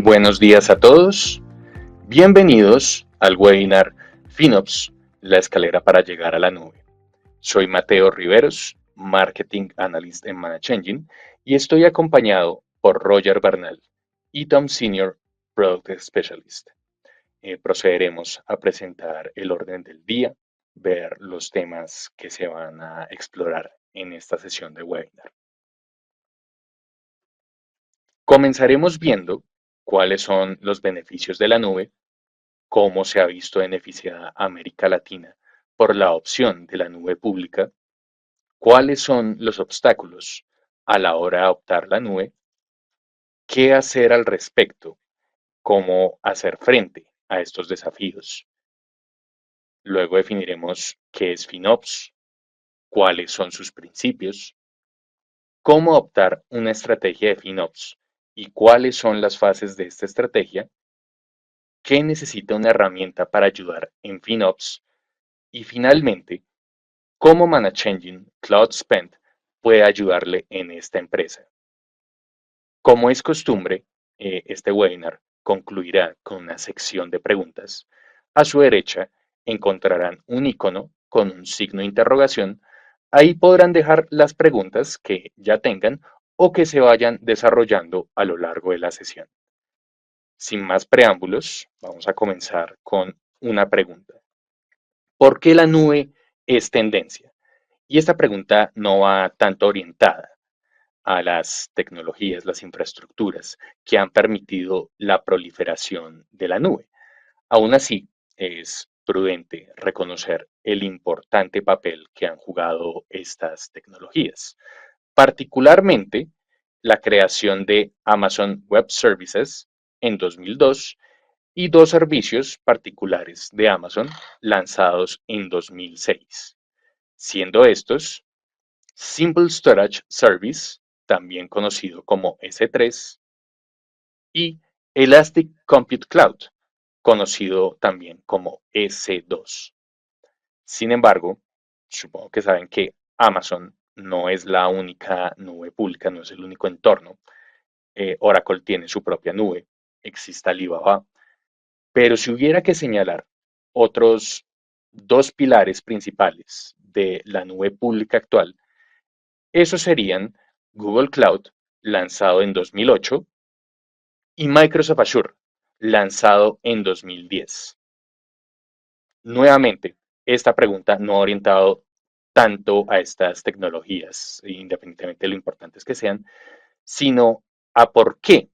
Buenos días a todos. Bienvenidos al webinar FinOps, la escalera para llegar a la nube. Soy Mateo Riveros, Marketing Analyst en ManageEngine, y estoy acompañado por Roger Bernal y Tom Senior, Product Specialist. Procederemos a presentar el orden del día, ver los temas que se van a explorar en esta sesión de webinar. Comenzaremos viendo cuáles son los beneficios de la nube, cómo se ha visto beneficiada América Latina por la opción de la nube pública, cuáles son los obstáculos a la hora de adoptar la nube, qué hacer al respecto, cómo hacer frente a estos desafíos. Luego definiremos qué es FinOps, cuáles son sus principios, cómo adoptar una estrategia de FinOps y cuáles son las fases de esta estrategia, qué necesita una herramienta para ayudar en FinOps y finalmente, cómo ManageEngine Cloud Spend puede ayudarle en esta empresa. Como es costumbre, este webinar concluirá con una sección de preguntas. A su derecha encontrarán un icono con un signo de interrogación. Ahí podrán dejar las preguntas que ya tengan o que se vayan desarrollando a lo largo de la sesión. Sin más preámbulos, vamos a comenzar con una pregunta. ¿Por qué la nube es tendencia? Y esta pregunta no va tanto orientada a las tecnologías, las infraestructuras que han permitido la proliferación de la nube. Aún así, es prudente reconocer el importante papel que han jugado estas tecnologías, particularmente la creación de Amazon Web Services en 2002 y dos servicios particulares de Amazon lanzados en 2006, siendo estos Simple Storage Service, también conocido como S3, y Elastic Compute Cloud, conocido también como S2. Sin embargo, supongo que saben que Amazon no es la única nube pública, no es el único entorno. Oracle tiene su propia nube, existe Alibaba, pero si hubiera que señalar otros dos pilares principales de la nube pública actual, esos serían Google Cloud, lanzado en 2008, y Microsoft Azure, lanzado en 2010. Nuevamente, esta pregunta no ha orientado tanto a estas tecnologías, independientemente de lo importantes que sean, sino a por qué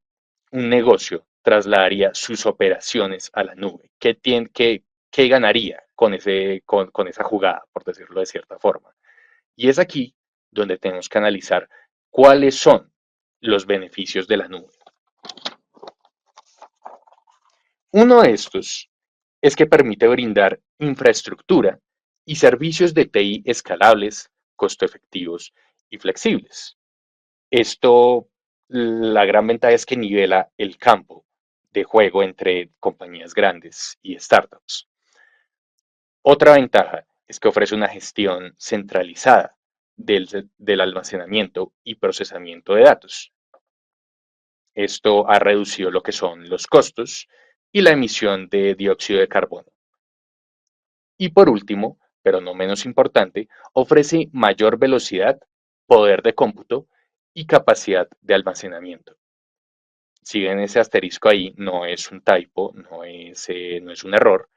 un negocio trasladaría sus operaciones a la nube. ¿Qué ganaría con esa jugada, por decirlo de cierta forma? Y es aquí donde tenemos que analizar cuáles son los beneficios de la nube. Uno de estos es que permite brindar infraestructura y servicios de TI escalables, costo efectivos y flexibles. Esto, la gran ventaja es que nivela el campo de juego entre compañías grandes y startups. Otra ventaja es que ofrece una gestión centralizada del almacenamiento y procesamiento de datos. Esto ha reducido lo que son los costos y la emisión de dióxido de carbono. Y por último, pero no menos importante, ofrece mayor velocidad, poder de cómputo y capacidad de almacenamiento. Si ven ese asterisco ahí, no es un typo, no es un error.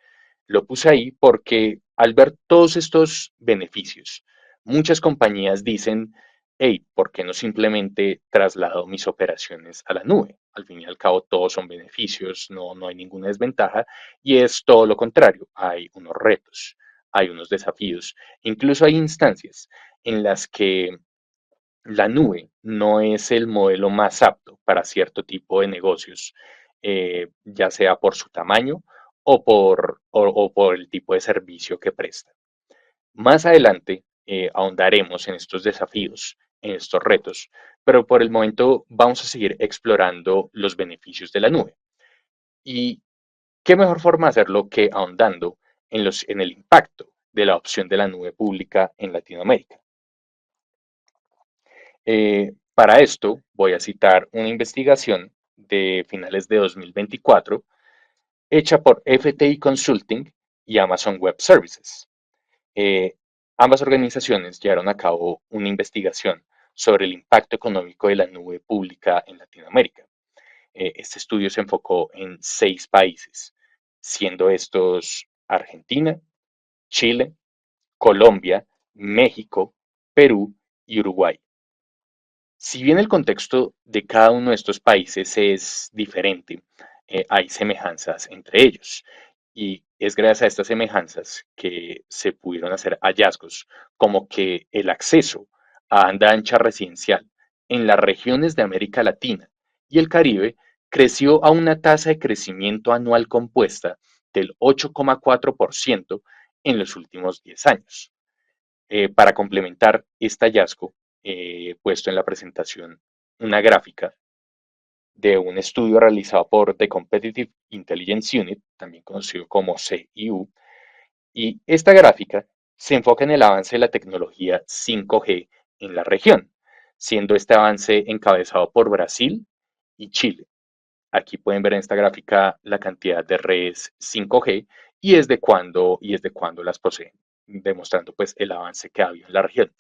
Lo puse ahí porque al ver todos estos beneficios, muchas compañías dicen, hey, ¿por qué no simplemente traslado mis operaciones a la nube? Al fin y al cabo, todos son beneficios, no hay ninguna desventaja, y es todo lo contrario, hay unos retos, hay unos desafíos, incluso hay instancias en las que la nube no es el modelo más apto para cierto tipo de negocios, ya sea por su tamaño o por el tipo de servicio que presta. Más adelante ahondaremos en estos desafíos, en estos retos, pero por el momento vamos a seguir explorando los beneficios de la nube. ¿Y qué mejor forma de hacerlo que ahondando en el impacto de la opción de la nube pública en Latinoamérica? Para esto voy a citar una investigación de finales de 2024, hecha por FTI Consulting y Amazon Web Services. Eh, Ambas organizaciones llevaron a cabo una investigación sobre el impacto económico de la nube pública en Latinoamérica. Este estudio se enfocó en 6 países, siendo estos Argentina, Chile, Colombia, México, Perú y Uruguay. Si bien el contexto de cada uno de estos países es diferente, hay semejanzas entre ellos. Y es gracias a estas semejanzas que se pudieron hacer hallazgos, como que el acceso a banda ancha residencial en las regiones de América Latina y el Caribe creció a una tasa de crecimiento anual compuesta del 8,4% en los últimos 10 años. Para complementar este hallazgo, he puesto en la presentación una gráfica de un estudio realizado por The Competitive Intelligence Unit, también conocido como CIU, y esta gráfica se enfoca en el avance de la tecnología 5G en la región, siendo este avance encabezado por Brasil y Chile. Aquí pueden ver en esta gráfica la cantidad de redes 5G y es de cuándo las poseen, demostrando pues el avance que ha habido en la región.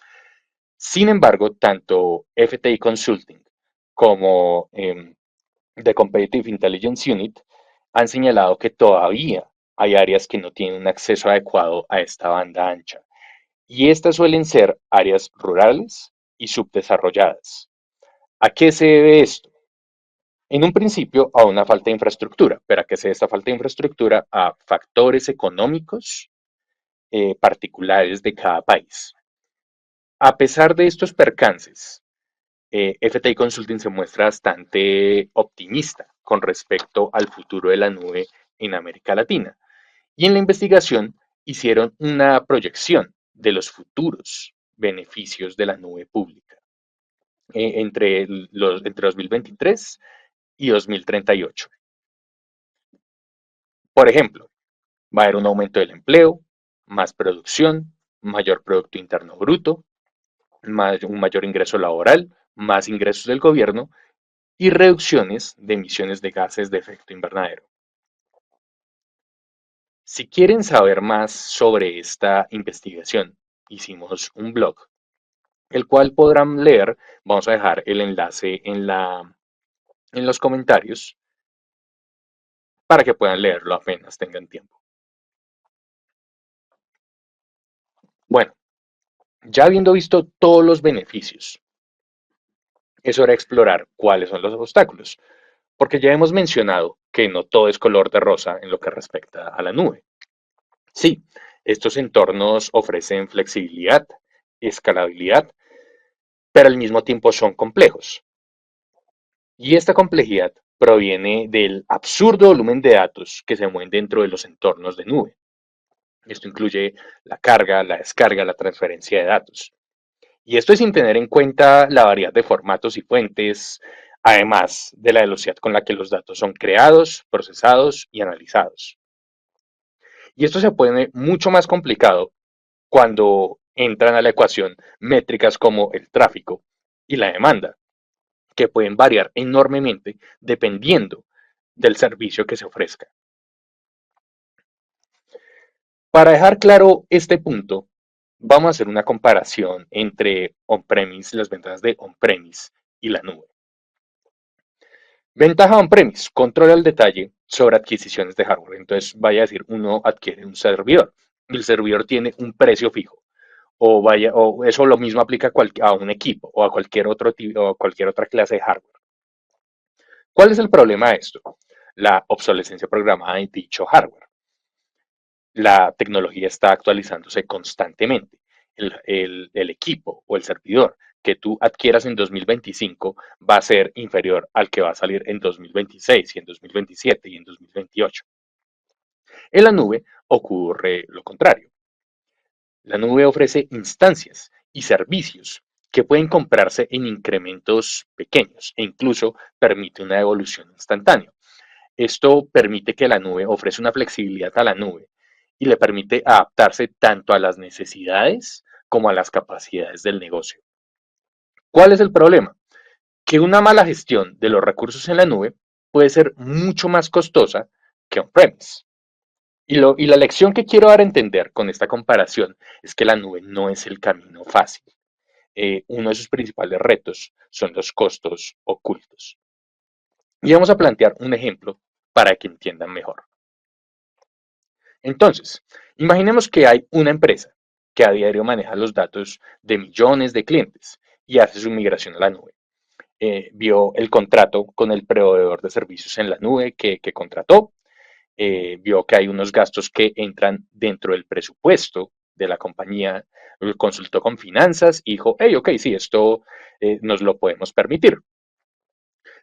Sin embargo, tanto FTI Consulting como The Competitive Intelligence Unit han señalado que todavía hay áreas que no tienen un acceso adecuado a esta banda ancha, y estas suelen ser áreas rurales y subdesarrolladas. ¿A qué se debe esto? En un principio a una falta de infraestructura, pero ¿a qué se debe esta falta de infraestructura? A factores económicos particulares de cada país. A pesar de estos percances, FTI Consulting se muestra bastante optimista con respecto al futuro de la nube en América Latina. Y en la investigación hicieron una proyección de los futuros beneficios de la nube pública entre 2023 y 2038. Por ejemplo, va a haber un aumento del empleo, más producción, mayor Producto Interno Bruto, un mayor ingreso laboral, más ingresos del gobierno y reducciones de emisiones de gases de efecto invernadero. Si quieren saber más sobre esta investigación, hicimos un blog, el cual podrán leer. Vamos a dejar el enlace en los comentarios para que puedan leerlo apenas tengan tiempo. Bueno, ya habiendo visto todos los beneficios, es hora de explorar cuáles son los obstáculos, porque ya hemos mencionado que no todo es color de rosa en lo que respecta a la nube. Sí, estos entornos ofrecen flexibilidad, escalabilidad, pero al mismo tiempo son complejos. Y esta complejidad proviene del absurdo volumen de datos que se mueven dentro de los entornos de nube. Esto incluye la carga, la descarga, la transferencia de datos. Y esto es sin tener en cuenta la variedad de formatos y fuentes, además de la velocidad con la que los datos son creados, procesados y analizados. Y esto se pone mucho más complicado cuando entran a la ecuación métricas como el tráfico y la demanda, que pueden variar enormemente dependiendo del servicio que se ofrezca. Para dejar claro este punto, vamos a hacer una comparación entre on-premise, las ventajas de on-premise y la nube. Ventaja on-premise, control al detalle sobre adquisiciones de hardware. Entonces, vaya a decir, uno adquiere un servidor y el servidor tiene un precio fijo. O eso lo mismo aplica a un equipo o a cualquier otro o a cualquier otra clase de hardware. ¿Cuál es el problema de esto? La obsolescencia programada de dicho hardware. La tecnología está actualizándose constantemente. El equipo o el servidor que tú adquieras en 2025 va a ser inferior al que va a salir en 2026 y en 2027 y en 2028. En la nube ocurre lo contrario. La nube ofrece instancias y servicios que pueden comprarse en incrementos pequeños e incluso permite una evolución instantánea. Esto permite que la nube ofrece una flexibilidad a la nube y le permite adaptarse tanto a las necesidades como a las capacidades del negocio. ¿Cuál es el problema? Que una mala gestión de los recursos en la nube puede ser mucho más costosa que on-premise. Y la lección que quiero dar a entender con esta comparación es que la nube no es el camino fácil. Uno de sus principales retos son los costos ocultos. Y vamos a plantear un ejemplo para que entiendan mejor. Entonces, imaginemos que hay una empresa que a diario maneja los datos de millones de clientes y hace su migración a la nube. Vio el contrato con el proveedor de servicios en la nube que contrató, vio que hay unos gastos que entran dentro del presupuesto de la compañía, consultó con finanzas y dijo, hey, ok, sí, esto nos lo podemos permitir.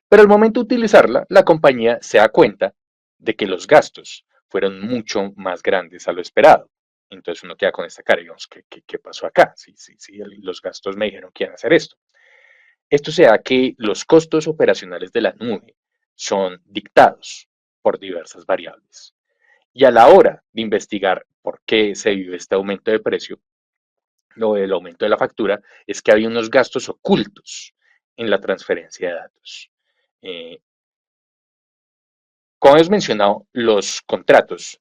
Pero al momento de utilizarla, la compañía se da cuenta de que los gastos fueron mucho más grandes a lo esperado. Entonces uno queda con esta cara y digamos, ¿qué pasó acá? Sí, sí, sí, los gastos me dijeron que iban a hacer esto. Esto se da que los costos operacionales de la nube son dictados por diversas variables. Y a la hora de investigar por qué se vive este aumento de precio o el aumento de la factura, es que había unos gastos ocultos en la transferencia de datos. Eh, Como hemos mencionado, los contratos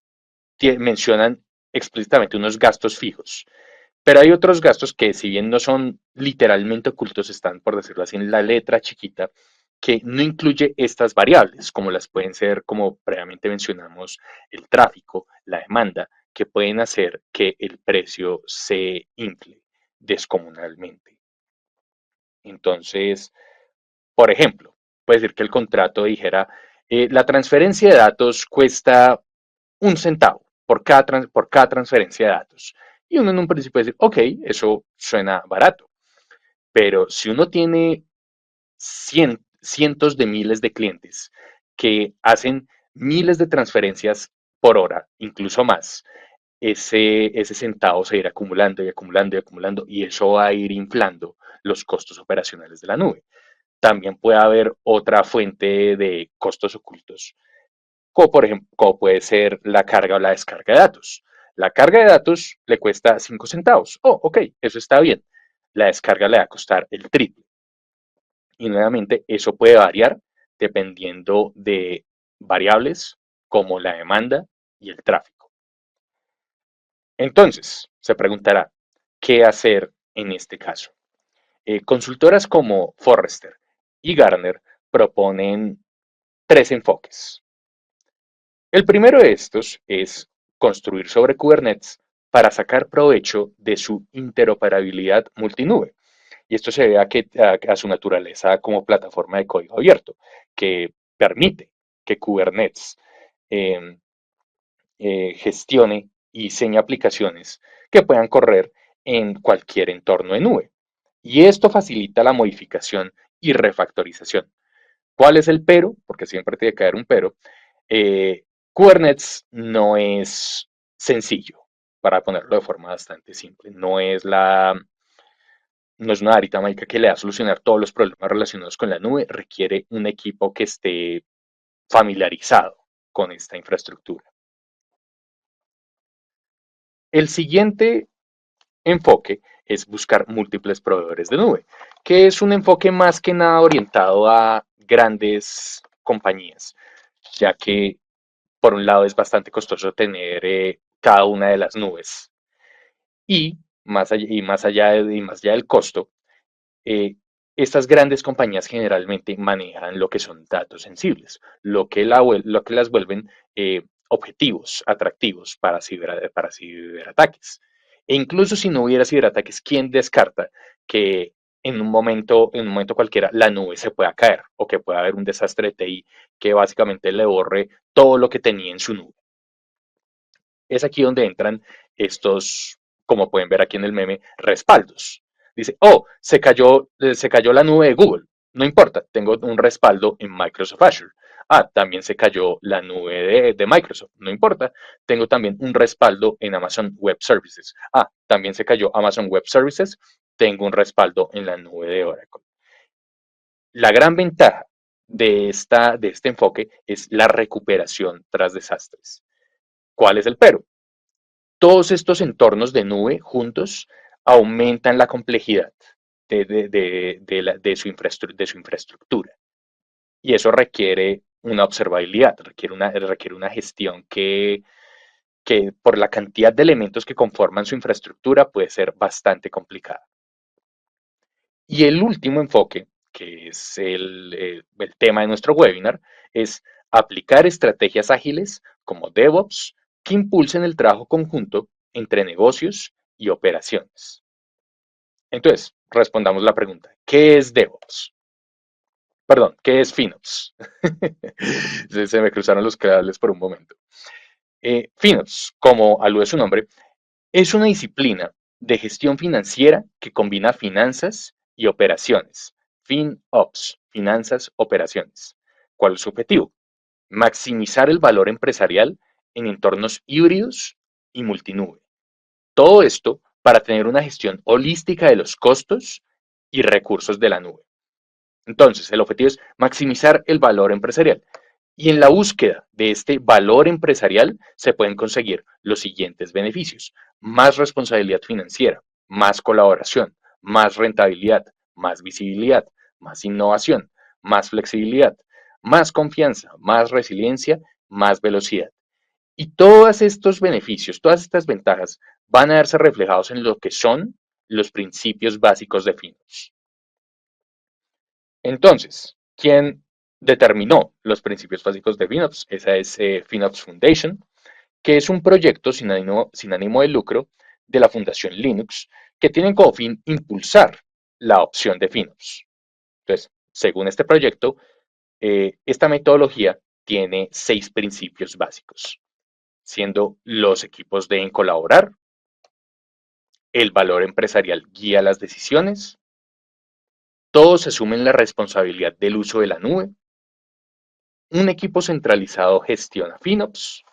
mencionan explícitamente unos gastos fijos, pero hay otros gastos que, si bien no son literalmente ocultos, están, por decirlo así, en la letra chiquita, que no incluye estas variables, como las pueden ser, como previamente mencionamos, el tráfico, la demanda, que pueden hacer que el precio se infle descomunalmente. Entonces, por ejemplo, puede decir que el contrato dijera, la transferencia de datos cuesta un centavo por cada transferencia de datos. Y uno en un principio dice, ok, eso suena barato. Pero si uno tiene cientos de miles de clientes que hacen miles de transferencias por hora, incluso más, ese centavo se irá acumulando y acumulando y acumulando y eso va a ir inflando los costos operacionales de la nube. También puede haber otra fuente de costos ocultos, como por ejemplo, como puede ser la carga o la descarga de datos. La carga de datos le cuesta 5 centavos. Oh, ok, eso está bien. La descarga le va a costar el triple. Y nuevamente, eso puede variar dependiendo de variables como la demanda y el tráfico. Entonces, se preguntará, ¿qué hacer en este caso? Consultoras como Forrester y Gartner proponen tres enfoques. El primero de estos es construir sobre Kubernetes para sacar provecho de su interoperabilidad multinube. Y esto se debe a su naturaleza como plataforma de código abierto, que permite que Kubernetes eh, gestione y diseñe aplicaciones que puedan correr en cualquier entorno de nube. Y esto facilita la modificación y refactorización. ¿Cuál es el pero? Porque siempre tiene que haber un pero. Kubernetes no es sencillo, para ponerlo de forma bastante simple. No es una varita mágica que le va a solucionar todos los problemas relacionados con la nube. Requiere un equipo que esté familiarizado con esta infraestructura. El siguiente enfoque es buscar múltiples proveedores de nube, que es un enfoque más que nada orientado a grandes compañías, ya que por un lado es bastante costoso tener cada una de las nubes y más allá del costo, eh, estas grandes compañías generalmente manejan lo que son datos sensibles, lo que las vuelven objetivos, atractivos para ciberataques. E incluso si no hubiera ciberataques, ¿quién descarta que en un momento cualquiera, la nube se pueda caer o que pueda haber un desastre de TI que básicamente le borre todo lo que tenía en su nube? Es aquí donde entran estos, como pueden ver aquí en el meme, respaldos. Dice, oh, se cayó la nube de Google. No importa, tengo un respaldo en Microsoft Azure. Ah, también se cayó la nube de Microsoft. No importa, tengo también un respaldo en Amazon Web Services. Ah, también se cayó Amazon Web Services. Tengo un respaldo en la nube de Oracle. La gran ventaja de este enfoque es la recuperación tras desastres. ¿Cuál es el pero? Todos estos entornos de nube juntos aumentan la complejidad de su infraestructura y eso requiere una observabilidad, requiere una gestión que por la cantidad de elementos que conforman su infraestructura puede ser bastante complicada. Y el último enfoque, que es el tema de nuestro webinar, es aplicar estrategias ágiles como DevOps que impulsen el trabajo conjunto entre negocios y operaciones. Entonces, respondamos la pregunta, ¿qué es DevOps? Perdón, ¿qué es FinOps? Se me cruzaron los cables por un momento. FinOps, como alude su nombre, es una disciplina de gestión financiera que combina finanzas y operaciones. FinOps, finanzas, operaciones. ¿Cuál es su objetivo? Maximizar el valor empresarial en entornos híbridos y multinube. Todo esto para tener una gestión holística de los costos y recursos de la nube. Entonces, el objetivo es maximizar el valor empresarial. Y en la búsqueda de este valor empresarial se pueden conseguir los siguientes beneficios: más responsabilidad financiera, más colaboración, más rentabilidad, más visibilidad, más innovación, más flexibilidad, más confianza, más resiliencia, más velocidad. Y todos estos beneficios, todas estas ventajas van a verse reflejados en lo que son los principios básicos de FinOps. Entonces, ¿quién determinó los principios básicos de FinOps? Esa es FinOps Foundation, que es un proyecto sin ánimo de lucro de la Fundación Linux que tiene como fin impulsar la opción de FinOps. Entonces, según este proyecto, esta metodología tiene 6 principios básicos, siendo los equipos deben colaborar, el valor empresarial guía las decisiones, todos asumen la responsabilidad del uso de la nube, un equipo centralizado gestiona FinOps,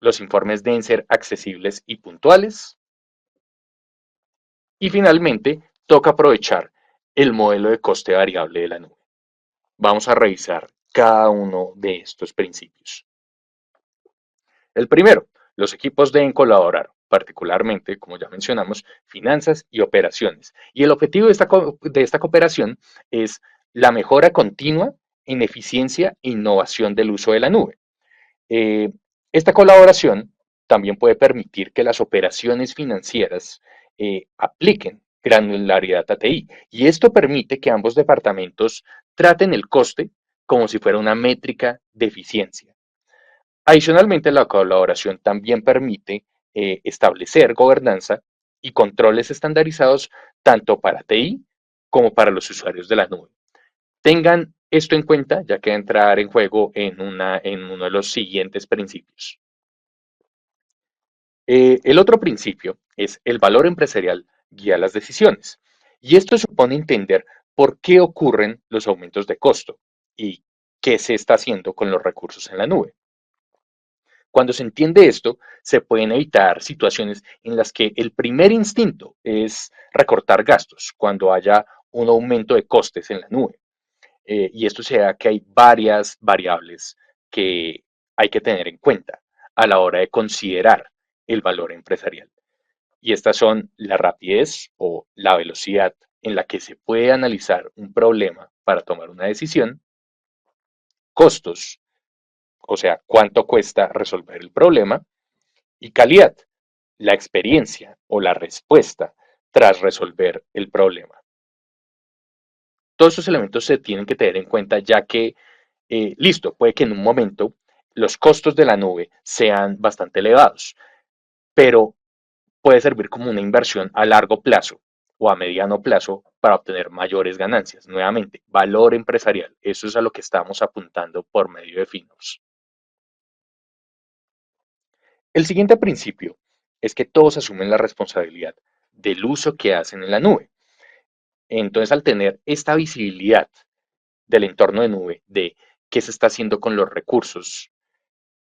los informes deben ser accesibles y puntuales, y finalmente toca aprovechar el modelo de coste variable de la nube. Vamos a revisar cada uno de estos principios. El primero, los equipos deben colaborar, particularmente, como ya mencionamos, finanzas y operaciones. Y el objetivo de esta cooperación es la mejora continua en eficiencia e innovación del uso de la nube. Eh, Esta colaboración también puede permitir que las operaciones financieras apliquen granularidad ATI, y esto permite que ambos departamentos traten el coste como si fuera una métrica de eficiencia. Adicionalmente, la colaboración también permite establecer gobernanza y controles estandarizados tanto para TI como para los usuarios de la nube. Tengan esto en cuenta, ya que va a entrar en juego en uno de los siguientes principios. El otro principio es el valor empresarial guía las decisiones. Y esto supone entender por qué ocurren los aumentos de costo y qué se está haciendo con los recursos en la nube. Cuando se entiende esto, se pueden evitar situaciones en las que el primer instinto es recortar gastos cuando haya un aumento de costes en la nube. Y esto se da que hay varias variables que hay que tener en cuenta a la hora de considerar el valor empresarial. Y estas son la rapidez o la velocidad en la que se puede analizar un problema para tomar una decisión, costos, o sea, cuánto cuesta resolver el problema, y calidad, la experiencia o la respuesta tras resolver el problema. Todos estos elementos se tienen que tener en cuenta, ya que, listo, puede que en un momento los costos de la nube sean bastante elevados, pero puede servir como una inversión a largo plazo o a mediano plazo para obtener mayores ganancias. Nuevamente, valor empresarial. Eso es a lo que estamos apuntando por medio de FinOps. El siguiente principio es que todos asumen la responsabilidad del uso que hacen en la nube. Entonces, al tener esta visibilidad del entorno de nube, de qué se está haciendo con los recursos,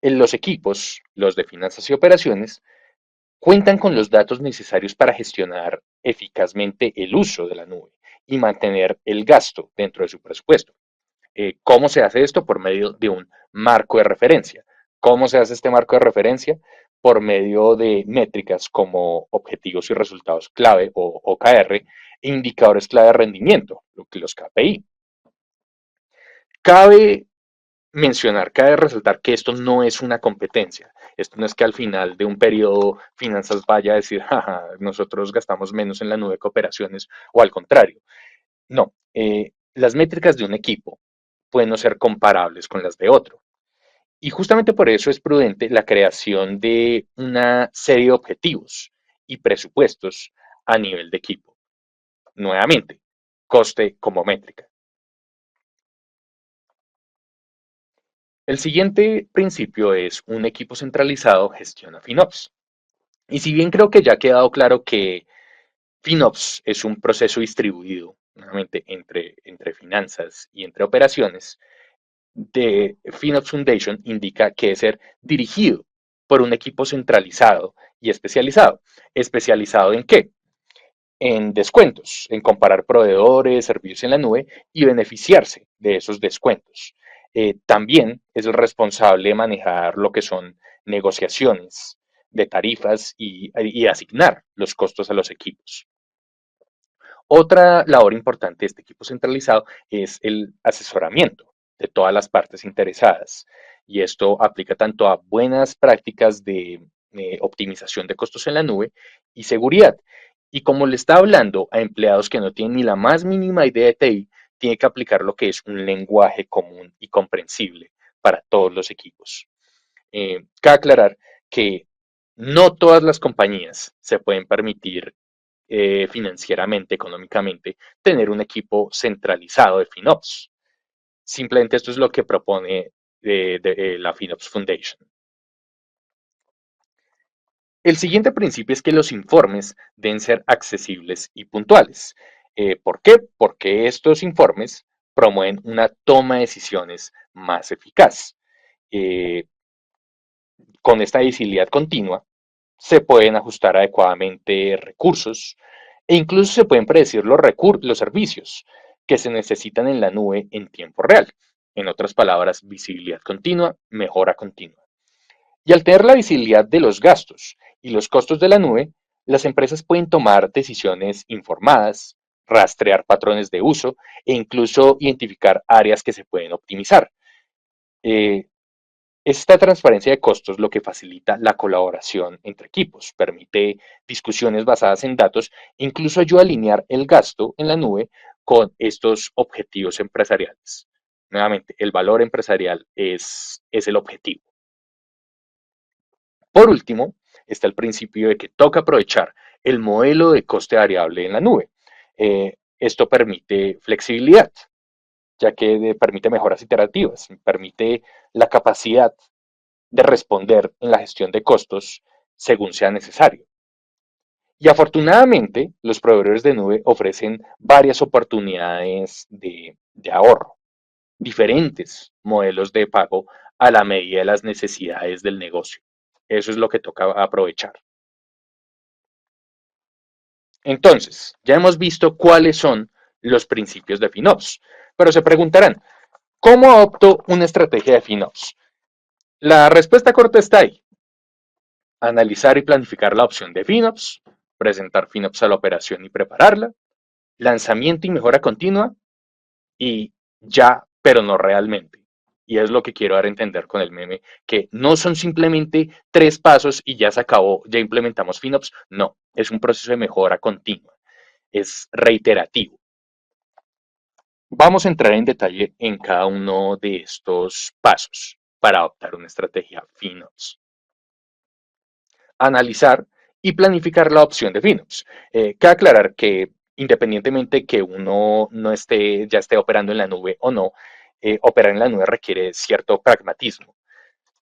en los equipos, los de finanzas y operaciones, cuentan con los datos necesarios para gestionar eficazmente el uso de la nube y mantener el gasto dentro de su presupuesto. ¿Cómo se hace esto? Por medio de un marco de referencia. ¿Cómo se hace este marco de referencia? Por medio de métricas como objetivos y resultados clave o OKR e indicadores clave de rendimiento, lo que los KPI. Cabe cabe resaltar que esto no es una competencia. Esto no es que al final de un periodo finanzas vaya a decir, jaja, nosotros gastamos menos en la nube que operaciones, o al contrario. No, las métricas de un equipo pueden no ser comparables con las de otro. Y justamente por eso es prudente la creación de una serie de objetivos y presupuestos a nivel de equipo. Nuevamente, coste como métrica. El siguiente principio es un equipo centralizado gestiona FinOps. Y si bien creo que ya ha quedado claro que FinOps es un proceso distribuido nuevamente entre finanzas y entre operaciones, de FinOps Foundation indica que es ser dirigido por un equipo centralizado y especializado. ¿Especializado en qué? En descuentos, en comparar proveedores, servicios en la nube y beneficiarse de esos descuentos. También es el responsable de manejar lo que son negociaciones de tarifas y asignar los costos a los equipos. Otra labor importante de este equipo centralizado es el asesoramiento de todas las partes interesadas. Y esto aplica tanto a buenas prácticas de optimización de costos en la nube y seguridad. Y como le está hablando a empleados que no tienen ni la más mínima idea de TI, tiene que aplicar lo que es un lenguaje común y comprensible para todos los equipos. Cabe aclarar que no todas las compañías se pueden permitir financieramente, económicamente, tener un equipo centralizado de FinOps. Simplemente esto es lo que propone la FinOps Foundation. El siguiente principio es que los informes deben ser accesibles y puntuales. ¿Por qué? Porque estos informes promueven una toma de decisiones más eficaz. Eh, con esta visibilidad continua, se pueden ajustar adecuadamente recursos e incluso se pueden predecir los servicios que se necesitan en la nube en tiempo real. En otras palabras, visibilidad continua, mejora continua. Y al tener la visibilidad de los gastos y los costos de la nube, las empresas pueden tomar decisiones informadas, rastrear patrones de uso e incluso identificar áreas que se pueden optimizar. Eh, Esta transparencia de costos lo que facilita la colaboración entre equipos, permite discusiones basadas en datos e incluso ayuda a alinear el gasto en la nube con estos objetivos empresariales. Nuevamente, el valor empresarial es el objetivo. Por último, está el principio de que toca aprovechar el modelo de coste variable en la nube. Esto permite flexibilidad, ya que permite mejoras iterativas, permite la capacidad de responder en la gestión de costos según sea necesario. Y afortunadamente, los proveedores de nube ofrecen varias oportunidades de ahorro, diferentes modelos de pago a la medida de las necesidades del negocio. Eso es lo que toca aprovechar. Entonces, ya hemos visto cuáles son los principios de FinOps, pero se preguntarán, ¿cómo adopto una estrategia de FinOps? La respuesta corta está ahí. Analizar y planificar la opción de FinOps, presentar FinOps a la operación y prepararla, lanzamiento y mejora continua, y ya, pero no realmente. Y es lo que quiero dar a entender con el meme, que no son simplemente 3 pasos y ya se acabó, ya implementamos FinOps. No, es un proceso de mejora continua, es reiterativo. Vamos a entrar en detalle en cada uno de estos pasos para adoptar una estrategia FinOps. Analizar y planificar la opción de FinOps. Cabe aclarar que independientemente que uno no ya esté operando en la nube o no, operar en la nube requiere cierto pragmatismo.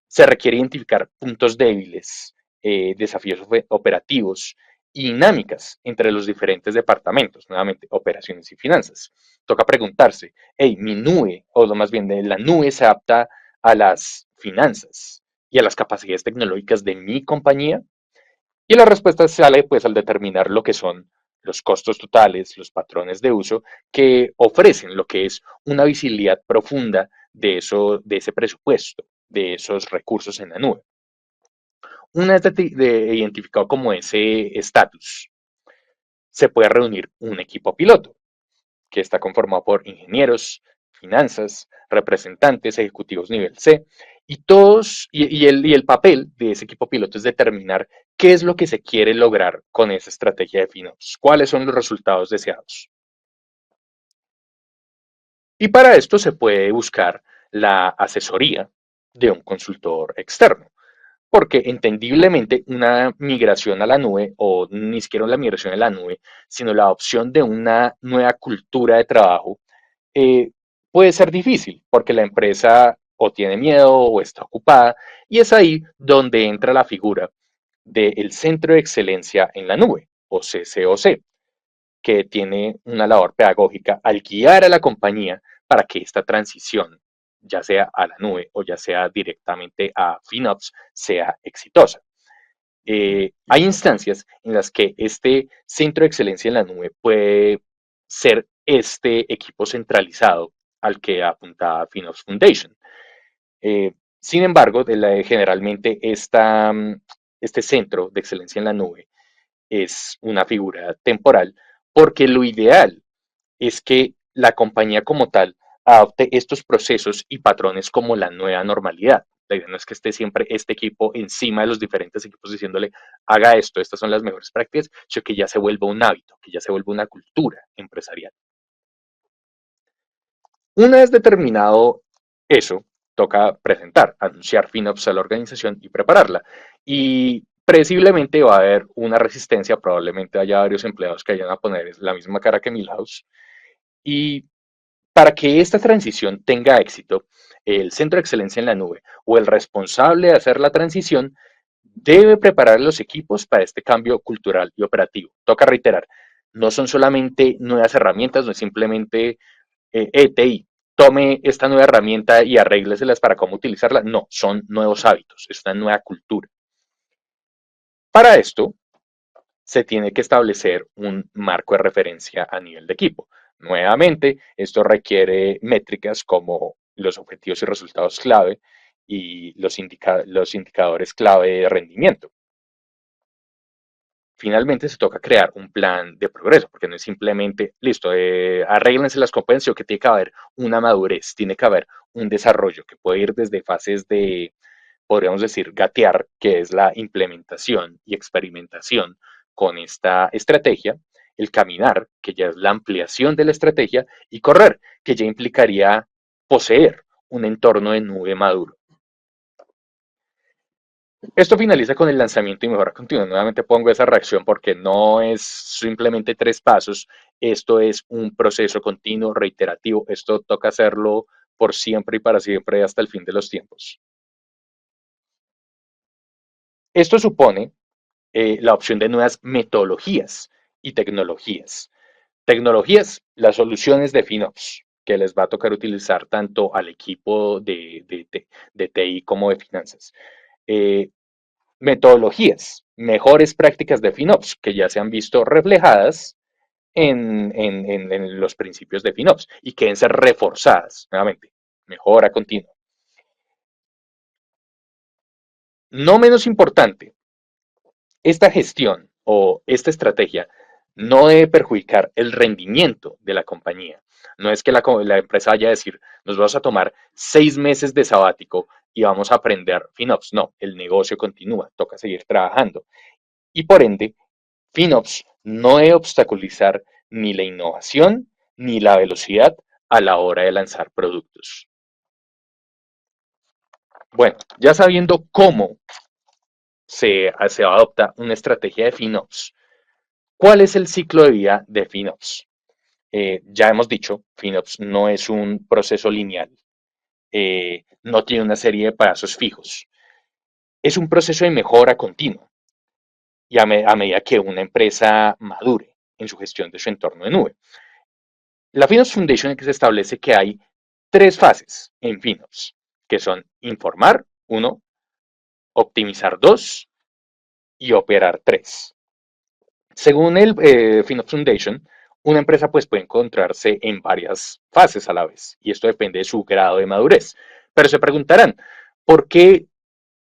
Se requiere identificar puntos débiles, desafíos operativos y dinámicas entre los diferentes departamentos, nuevamente, operaciones y finanzas. Toca preguntarse, hey, mi nube, o lo más bien de la nube se adapta a las finanzas y a las capacidades tecnológicas de mi compañía. Y la respuesta sale pues al determinar lo que son los costos totales, los patrones de uso que ofrecen lo que es una visibilidad profunda de ese presupuesto, de esos recursos en la nube. Una vez identificado como ese estatus, se puede reunir un equipo piloto que está conformado por ingenieros, finanzas, representantes, ejecutivos nivel C, y todos, y el papel de ese equipo piloto es determinar qué es lo que se quiere lograr con esa estrategia de FinOps, cuáles son los resultados deseados. Y para esto se puede buscar la asesoría de un consultor externo, porque entendiblemente una migración a la nube, o ni siquiera la migración a la nube, sino la opción de una nueva cultura de trabajo, eh, puede ser difícil, porque la empresa o tiene miedo o está ocupada, y es ahí donde entra la figura del Centro de Excelencia en la Nube, o CCOC, que tiene una labor pedagógica al guiar a la compañía para que esta transición, ya sea a la nube o ya sea directamente a FinOps, sea exitosa. Hay instancias en las que este centro de excelencia en la nube puede ser este equipo centralizado al que apuntaba FinOps Foundation. Sin embargo, generalmente este centro de excelencia en la nube es una figura temporal, porque lo ideal es que la compañía como tal adopte estos procesos y patrones como la nueva normalidad. La idea no es que esté siempre este equipo encima de los diferentes equipos diciéndole, haga esto, estas son las mejores prácticas, sino que ya se vuelva un hábito, que ya se vuelva una cultura empresarial. Una vez determinado eso, toca presentar, anunciar FinOps a la organización y prepararla. Y presumiblemente va a haber una resistencia, probablemente haya varios empleados que vayan a poner la misma cara que Milhouse. Y para que esta transición tenga éxito, el Centro de Excelencia en la Nube o el responsable de hacer la transición debe preparar los equipos para este cambio cultural y operativo. Toca reiterar, no son solamente nuevas herramientas, no es simplemente ETI, tome esta nueva herramienta y arrégleselas para cómo utilizarla. No, son nuevos hábitos, es una nueva cultura. Para esto, se tiene que establecer un marco de referencia a nivel de equipo. Nuevamente, esto requiere métricas como los objetivos y resultados clave y los indicadores clave de rendimiento. Finalmente se toca crear un plan de progreso, porque no es simplemente, listo, arréglense las competencias, que tiene que haber una madurez, tiene que haber un desarrollo que puede ir desde fases de, podríamos decir, gatear, que es la implementación y experimentación con esta estrategia, el caminar, que ya es la ampliación de la estrategia, y correr, que ya implicaría poseer un entorno de nube maduro. Esto finaliza con el lanzamiento y mejora continua. Nuevamente pongo esa reacción porque no es simplemente 3 pasos, esto es un proceso continuo, reiterativo, esto toca hacerlo por siempre y para siempre hasta el fin de los tiempos. Esto supone la opción de nuevas metodologías y tecnologías. Tecnologías, las soluciones de FinOps, que les va a tocar utilizar tanto al equipo de TI como de finanzas. Eh, Metodologías, mejores prácticas de FinOps, que ya se han visto reflejadas en los principios de FinOps y que deben ser reforzadas, nuevamente, mejora continua. No menos importante, esta gestión o esta estrategia no debe perjudicar el rendimiento de la compañía. No es que la empresa vaya a decir, nos vamos a tomar 6 meses de sabático y vamos a aprender FinOps. No, el negocio continúa, toca seguir trabajando. Y por ende, FinOps no debe obstaculizar ni la innovación ni la velocidad a la hora de lanzar productos. Bueno, ya sabiendo cómo se adopta una estrategia de FinOps, ¿cuál es el ciclo de vida de FinOps? Ya hemos dicho, FinOps no es un proceso lineal, no tiene una serie de pasos fijos, es un proceso de mejora continua y a medida que una empresa madure en su gestión de su entorno de nube. La FinOps Foundation se establece que hay 3 fases en FinOps, que son informar, 1, optimizar, 2 y operar, 3. Según el FinOps Foundation, una empresa pues, puede encontrarse en varias fases a la vez y esto depende de su grado de madurez. Pero se preguntarán, ¿por qué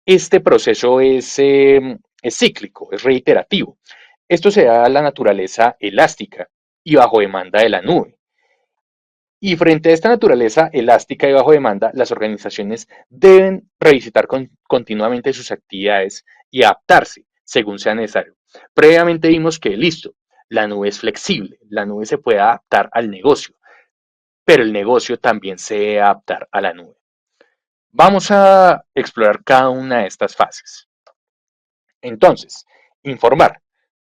este proceso es cíclico, es reiterativo? Esto se da a la naturaleza elástica y bajo demanda de la nube. Y frente a esta naturaleza elástica y bajo demanda, las organizaciones deben revisitar continuamente sus actividades y adaptarse según sea necesario. Previamente vimos que, listo, la nube es flexible, la nube se puede adaptar al negocio, pero el negocio también se debe adaptar a la nube. Vamos a explorar cada una de estas fases. Entonces, informar.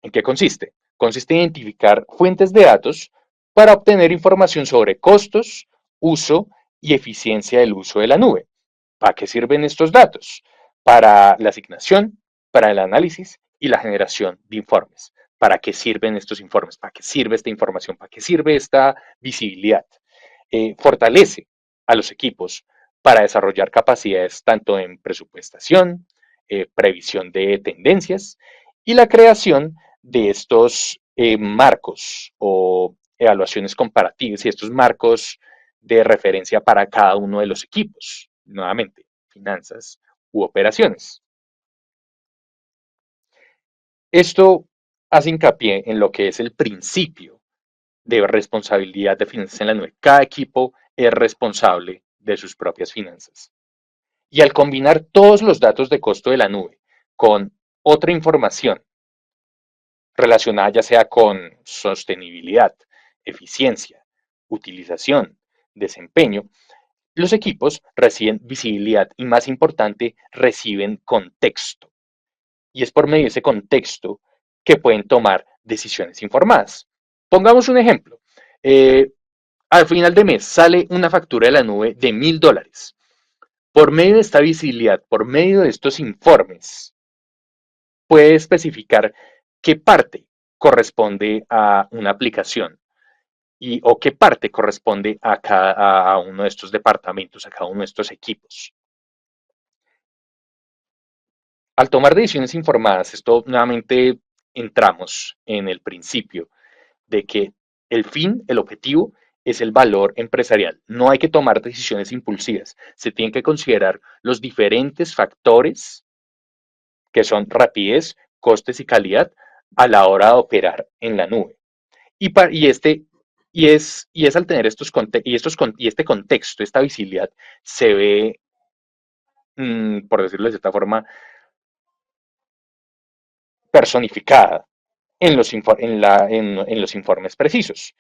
¿En qué consiste? Consiste en identificar fuentes de datos para obtener información sobre costos, uso y eficiencia del uso de la nube. ¿Para qué sirven estos datos? Para la asignación, para el análisis y la generación de informes. ¿Para qué sirven estos informes? ¿Para qué sirve esta información? ¿Para qué sirve esta visibilidad? Fortalece a los equipos para desarrollar capacidades tanto en presupuestación, previsión de tendencias y la creación de estos marcos o evaluaciones comparativas y estos marcos de referencia para cada uno de los equipos, nuevamente, finanzas u operaciones. Esto hace hincapié en lo que es el principio de responsabilidad de finanzas en la nube. Cada equipo es responsable de sus propias finanzas. Y al combinar todos los datos de costo de la nube con otra información relacionada ya sea con sostenibilidad, eficiencia, utilización, desempeño, los equipos reciben visibilidad y, más importante, reciben contexto. Y es por medio de ese contexto que pueden tomar decisiones informadas. Pongamos un ejemplo. Eh, Al final de mes sale una factura de la nube de $1000. Por medio de esta visibilidad, por medio de estos informes, puede especificar qué parte corresponde a una aplicación o qué parte corresponde a uno de estos departamentos, a cada uno de estos equipos. Al tomar decisiones informadas, esto nuevamente entramos en el principio de que el objetivo es el valor empresarial. No hay que tomar decisiones impulsivas. Se tienen que considerar los diferentes factores que son rapidez, costes y calidad a la hora de operar en la nube. Y al tener este contexto, esta visibilidad, se ve, por decirlo de cierta forma, personificada en los informes precisos.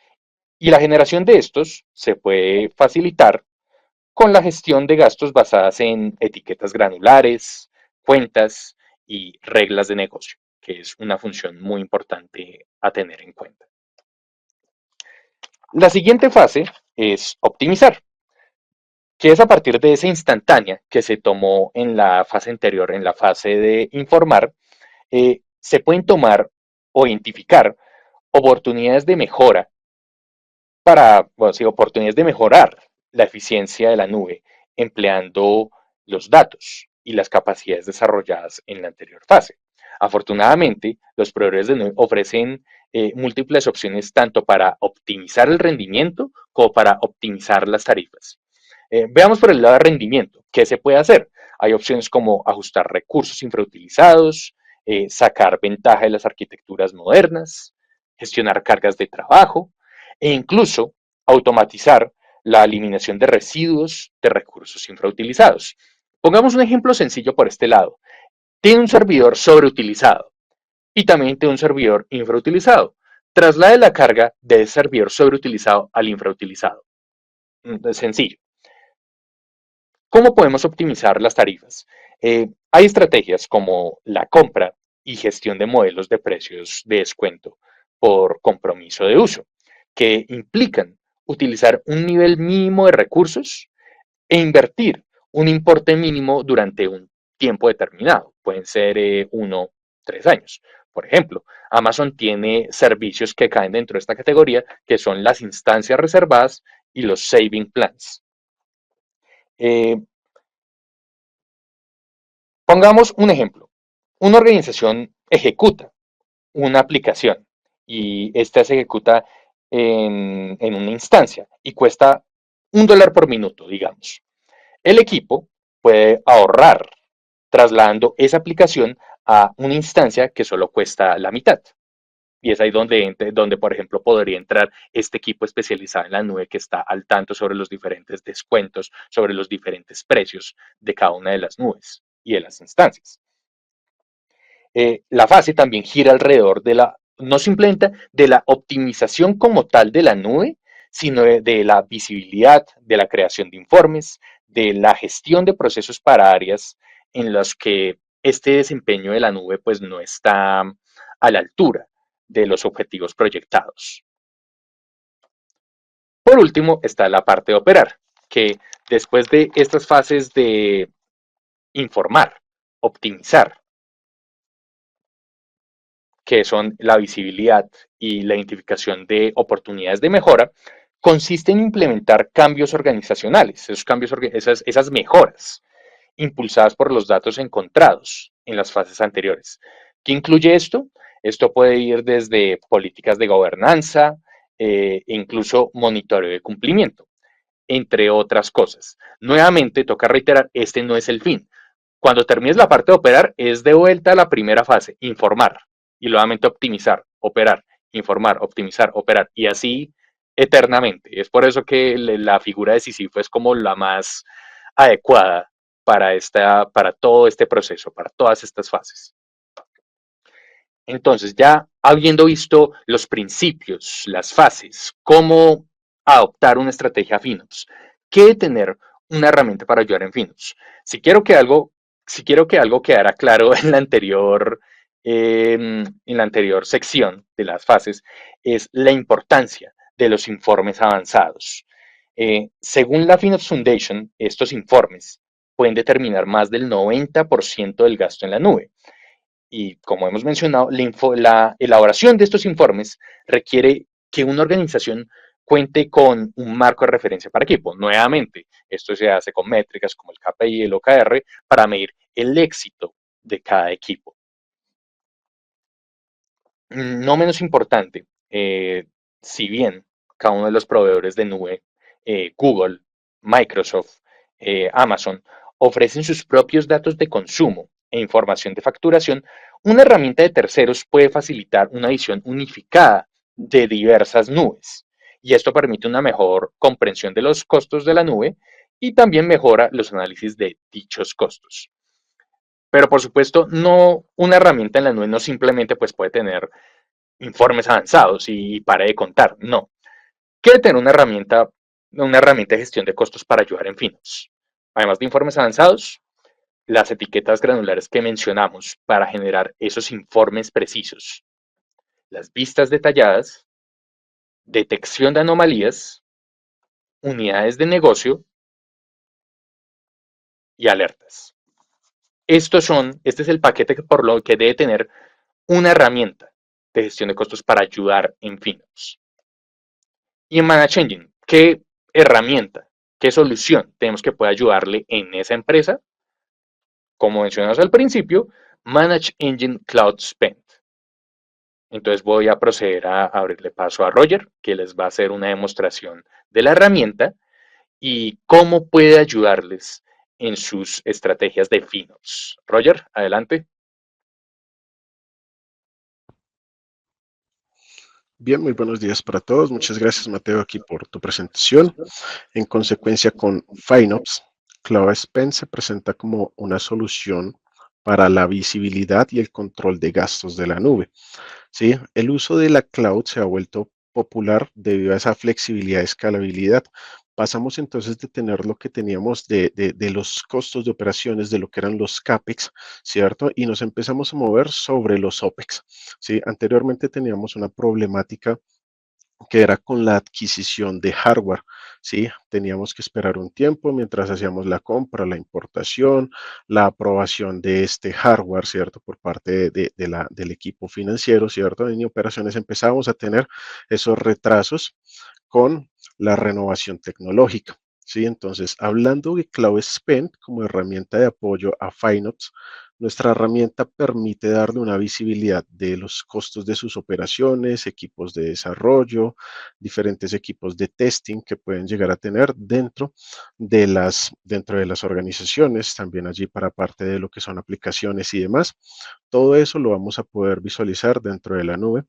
Y la generación de estos se puede facilitar con la gestión de gastos basadas en etiquetas granulares, cuentas y reglas de negocio, que es una función muy importante a tener en cuenta. La siguiente fase es optimizar, que es a partir de esa instantánea que se tomó en la fase anterior, en la fase de informar, se pueden tomar o identificar oportunidades de mejora bueno, sí, oportunidades de mejorar la eficiencia de la nube empleando los datos y las capacidades desarrolladas en la anterior fase. Afortunadamente, los proveedores de nube ofrecen múltiples opciones tanto para optimizar el rendimiento como para optimizar las tarifas. Veamos por el lado de rendimiento, ¿qué se puede hacer? Hay opciones como ajustar recursos infrautilizados, sacar ventaja de las arquitecturas modernas, gestionar cargas de trabajo e incluso automatizar la eliminación de residuos de recursos infrautilizados. Pongamos un ejemplo sencillo por este lado. Tiene un servidor sobreutilizado y también tiene un servidor infrautilizado. Traslade la carga del servidor sobreutilizado al infrautilizado. Es sencillo. ¿Cómo podemos optimizar las tarifas? Hay estrategias como la compra y gestión de modelos de precios de descuento por compromiso de uso, que implican utilizar un nivel mínimo de recursos e invertir un importe mínimo durante un tiempo determinado. Pueden ser 1, 3 años. Por ejemplo, Amazon tiene servicios que caen dentro de esta categoría, que son las instancias reservadas y los saving plans. Eh, Pongamos un ejemplo. Una organización ejecuta una aplicación y esta se ejecuta en una instancia y cuesta $1 por minuto, digamos. El equipo puede ahorrar trasladando esa aplicación a una instancia que solo cuesta la mitad. Y es ahí donde, por ejemplo, podría entrar este equipo especializado en la nube que está al tanto sobre los diferentes descuentos, sobre los diferentes precios de cada una de las nubes y de las instancias. La fase también gira alrededor no simplemente de la optimización como tal de la nube, sino de la visibilidad, de la creación de informes, de la gestión de procesos para áreas en las que este desempeño de la nube pues no está a la altura de los objetivos proyectados. Por último está la parte de operar, que después de estas fases de informar, optimizar, que son la visibilidad y la identificación de oportunidades de mejora, consiste en implementar cambios organizacionales, esas mejoras impulsadas por los datos encontrados en las fases anteriores. ¿Qué incluye esto? Esto puede ir desde políticas de gobernanza, incluso monitoreo de cumplimiento, entre otras cosas. Nuevamente, toca reiterar, este no es el fin. Cuando termines la parte de operar, es de vuelta a la primera fase, informar, y nuevamente optimizar, operar, informar, optimizar, operar, y así eternamente. Es por eso que la figura de Sísifo es como la más adecuada para todo este proceso, para todas estas fases. Entonces, ya habiendo visto los principios, las fases, cómo adoptar una estrategia FinOps, ¿qué tener una herramienta para ayudar en FinOps? Si quiero que algo, si quiero que algo quedara claro en la anterior sección de las fases, es la importancia de los informes avanzados. Según la FinOps Foundation, estos informes pueden determinar más del 90% del gasto en la nube. Y como hemos mencionado, la elaboración de estos informes requiere que una organización cuente con un marco de referencia para equipo. Nuevamente, esto se hace con métricas como el KPI y el OKR para medir el éxito de cada equipo. No menos importante, si bien cada uno de los proveedores de nube, Google, Microsoft, Amazon, ofrecen sus propios datos de consumo e información de facturación, una herramienta de terceros puede facilitar una visión unificada de diversas nubes. Y esto permite una mejor comprensión de los costos de la nube y también mejora los análisis de dichos costos. Pero por supuesto, no una herramienta en la nube no simplemente pues, puede tener informes avanzados y pare de contar. No. Quiere tener una herramienta de gestión de costos para ayudar en finos. Además de informes avanzados, las etiquetas granulares que mencionamos para generar esos informes precisos, las vistas detalladas, detección de anomalías, unidades de negocio y alertas. Este es el paquete por lo que debe tener una herramienta de gestión de costos para ayudar en finos. Y en Manage Engine, ¿qué herramienta, qué solución tenemos que pueda ayudarle en esa empresa? Como mencionamos al principio, Manage Engine Cloud Spend. Entonces voy a proceder a abrirle paso a Roger, que les va a hacer una demostración de la herramienta y cómo puede ayudarles en sus estrategias de FinOps. Roger, adelante. Bien, muy buenos días para todos. Muchas gracias, Mateo, aquí por tu presentación. En consecuencia, con FinOps, Cloud Spend se presenta como una solución para la visibilidad y el control de gastos de la nube. ¿Sí? El uso de la cloud se ha vuelto popular debido a esa flexibilidad y escalabilidad. Pasamos entonces de tener lo que teníamos de los costos de operaciones, de lo que eran los CAPEX, ¿cierto? Y nos empezamos a mover sobre los OPEX, ¿sí? Anteriormente teníamos una problemática que era con la adquisición de hardware, ¿sí? Teníamos que esperar un tiempo mientras hacíamos la compra, la importación, la aprobación de este hardware, ¿cierto? Por parte del equipo financiero, ¿cierto? En operaciones empezábamos a tener esos retrasos con la renovación tecnológica. ¿Sí? Entonces, hablando de Cloud Spend como herramienta de apoyo a FinOps, nuestra herramienta permite darle una visibilidad de los costos de sus operaciones, equipos de desarrollo, diferentes equipos de testing que pueden llegar a tener dentro de las organizaciones, también allí para parte de lo que son aplicaciones y demás. Todo eso lo vamos a poder visualizar dentro de la nube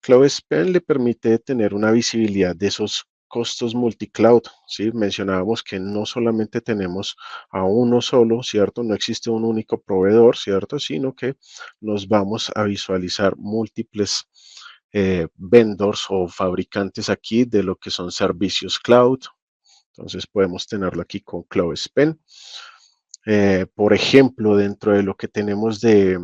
CloudSpan le permite tener una visibilidad de esos costos multicloud, ¿sí? Mencionábamos que no solamente tenemos a uno solo, ¿cierto? No existe un único proveedor, ¿cierto? Sino que nos vamos a visualizar múltiples vendors o fabricantes aquí de lo que son servicios cloud. Entonces podemos tenerlo aquí con CloudSpan. Por ejemplo, dentro de lo que tenemos de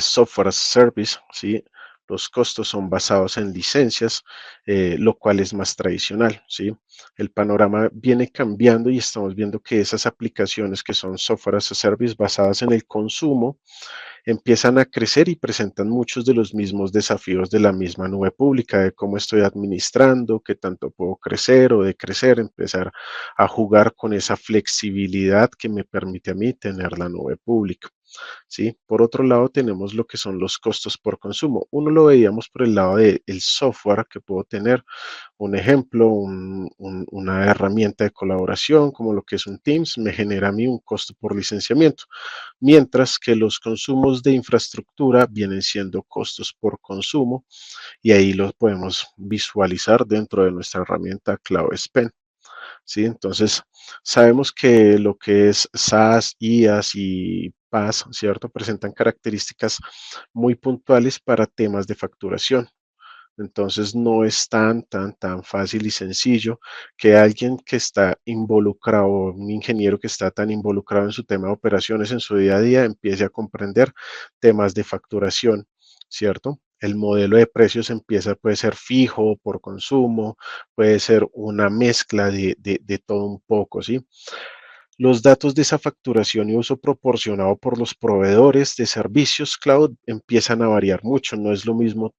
software as a service, ¿sí? Los costos son basados en licencias, lo cual es más tradicional, ¿sí? El panorama viene cambiando y estamos viendo que esas aplicaciones que son software as a service basadas en el consumo empiezan a crecer y presentan muchos de los mismos desafíos de la misma nube pública, de cómo estoy administrando, qué tanto puedo crecer o decrecer, empezar a jugar con esa flexibilidad que me permite a mí tener la nube pública. ¿Sí? Por otro lado, tenemos lo que son los costos por consumo. Uno lo veíamos por el lado del software que puedo tener. Un ejemplo, una herramienta de colaboración como lo que es un Teams me genera a mí un costo por licenciamiento, mientras que los consumos de infraestructura vienen siendo costos por consumo y ahí los podemos visualizar dentro de nuestra herramienta CloudSpan. ¿Sí? Entonces, sabemos que lo que es SaaS, IaaS y PaaS, ¿cierto? Presentan características muy puntuales para temas de facturación. Entonces, no es tan fácil y sencillo que alguien que está involucrado, un ingeniero que está tan involucrado en su tema de operaciones en su día a día, empiece a comprender temas de facturación, ¿cierto? El modelo de precios empieza, puede ser fijo, por consumo, puede ser una mezcla de todo un poco, ¿sí? Los datos de esa facturación y uso proporcionado por los proveedores de servicios cloud empiezan a variar mucho. No es lo mismo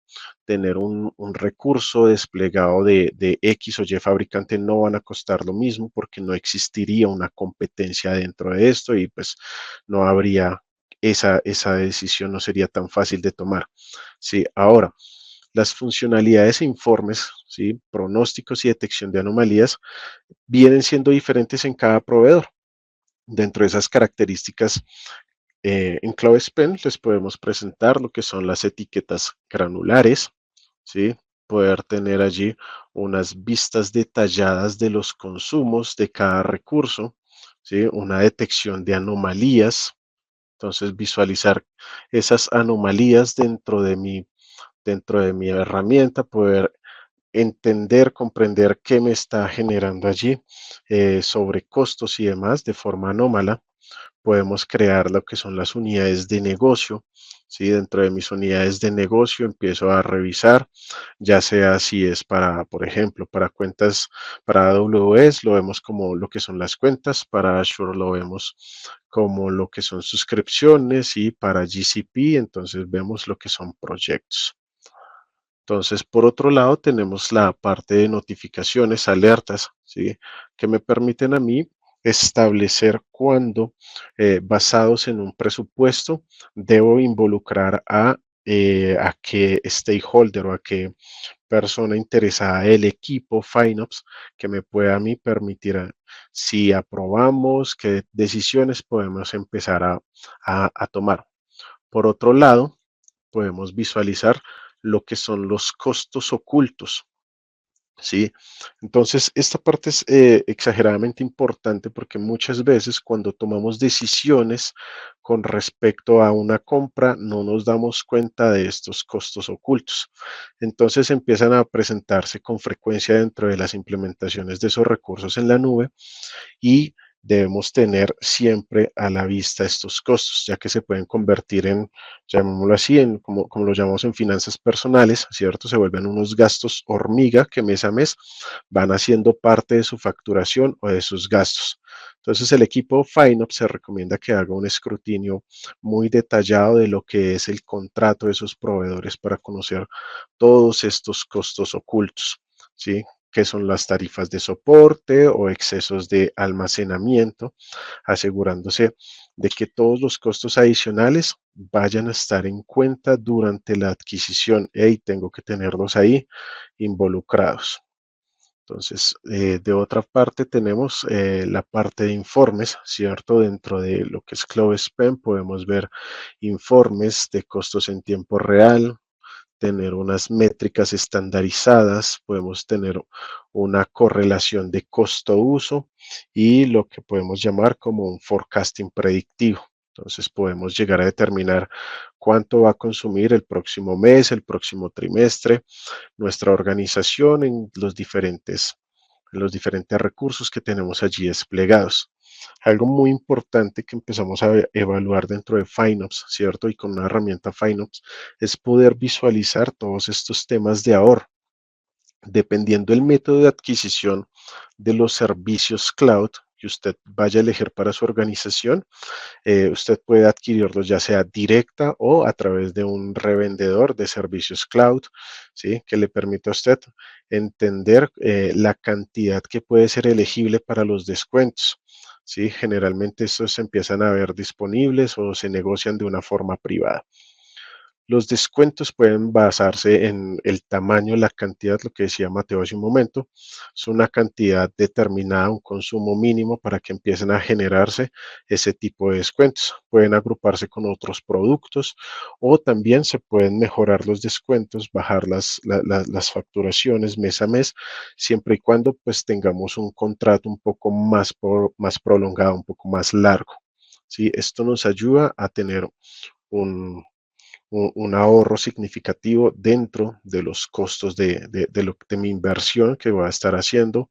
tener un recurso desplegado de X o Y fabricante, no van a costar lo mismo porque no existiría una competencia dentro de esto y pues no habría esa decisión, no sería tan fácil de tomar. Sí, ahora, las funcionalidades e informes, ¿sí? Pronósticos y detección de anomalías vienen siendo diferentes en cada proveedor. Dentro de esas características, en CloudSpan les podemos presentar lo que son las etiquetas granulares, ¿sí? Poder tener allí unas vistas detalladas de los consumos de cada recurso, ¿sí? Una detección de anomalías. Entonces, visualizar esas anomalías dentro de mi herramienta, poder entender, comprender qué me está generando allí sobre costos y demás de forma anómala. Podemos crear lo que son las unidades de negocio. ¿Sí? Dentro de mis unidades de negocio empiezo a revisar, ya sea si es para, por ejemplo, para cuentas, para AWS lo vemos como lo que son las cuentas, para Azure lo vemos como lo que son suscripciones y para GCP entonces vemos lo que son proyectos. Entonces, por otro lado, tenemos la parte de notificaciones, alertas, ¿sí? Que me permiten a mí establecer cuándo, basados en un presupuesto, debo involucrar a qué stakeholder o a qué persona interesada del equipo FinOps que me pueda a mí permitir, si aprobamos, qué decisiones podemos empezar a tomar. Por otro lado, podemos visualizar lo que son los costos ocultos, ¿sí? Entonces, esta parte es exageradamente importante porque muchas veces cuando tomamos decisiones con respecto a una compra no nos damos cuenta de estos costos ocultos. Entonces empiezan a presentarse con frecuencia dentro de las implementaciones de esos recursos en la nube y debemos tener siempre a la vista estos costos, ya que se pueden convertir en, llamémoslo así, en, como lo llamamos en finanzas personales, ¿cierto? Se vuelven unos gastos hormiga que mes a mes van haciendo parte de su facturación o de sus gastos. Entonces el equipo FinOps se recomienda que haga un escrutinio muy detallado de lo que es el contrato de sus proveedores para conocer todos estos costos ocultos, ¿sí? Que son las tarifas de soporte o excesos de almacenamiento, asegurándose de que todos los costos adicionales vayan a estar en cuenta durante la adquisición. Y tengo que tenerlos ahí involucrados. Entonces, de otra parte tenemos la parte de informes, ¿cierto? Dentro de lo que es CloudSpan podemos ver informes de costos en tiempo real, tener unas métricas estandarizadas, podemos tener una correlación de costo-uso y lo que podemos llamar como un forecasting predictivo. Entonces podemos llegar a determinar cuánto va a consumir el próximo mes, el próximo trimestre, nuestra organización en los diferentes recursos que tenemos allí desplegados. Algo muy importante que empezamos a evaluar dentro de FinOps, ¿cierto? Y con una herramienta FinOps, es poder visualizar todos estos temas de ahorro. Dependiendo del método de adquisición de los servicios cloud que usted vaya a elegir para su organización, usted puede adquirirlos ya sea directa o a través de un revendedor de servicios cloud, ¿sí? Que le permita a usted entender la cantidad que puede ser elegible para los descuentos. ¿Sí? Generalmente estos se empiezan a ver disponibles o se negocian de una forma privada. Los descuentos pueden basarse en el tamaño, la cantidad, lo que decía Mateo hace un momento, es una cantidad determinada, un consumo mínimo para que empiecen a generarse ese tipo de descuentos. Pueden agruparse con otros productos o también se pueden mejorar los descuentos, bajar las facturaciones mes a mes, siempre y cuando pues tengamos un contrato un poco más prolongado, un poco más largo. ¿Sí? Esto nos ayuda a tener un, un ahorro significativo dentro de los costos de mi inversión que voy a estar haciendo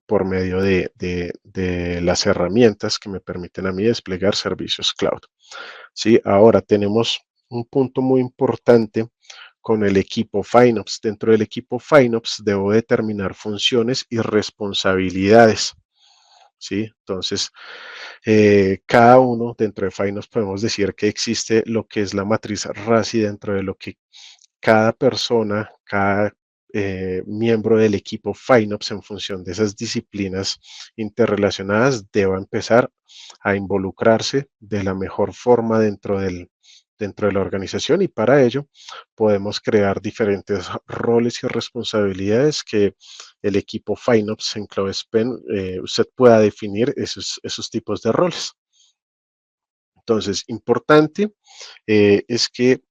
por medio de las herramientas que me permiten a mí desplegar servicios cloud. ¿Sí? Ahora tenemos un punto muy importante con el equipo FinOps. Dentro del equipo FinOps debo determinar funciones y responsabilidades. ¿Sí? Entonces, cada uno dentro de FI podemos decir que existe lo que es la matriz RACI dentro de lo que cada persona, cada miembro del equipo FinOps en función de esas disciplinas interrelacionadas deba empezar a involucrarse de la mejor forma dentro de la organización y para ello podemos crear diferentes roles y responsabilidades que el equipo FinOps en CloudSpen usted pueda definir esos tipos de roles. Entonces, importante es que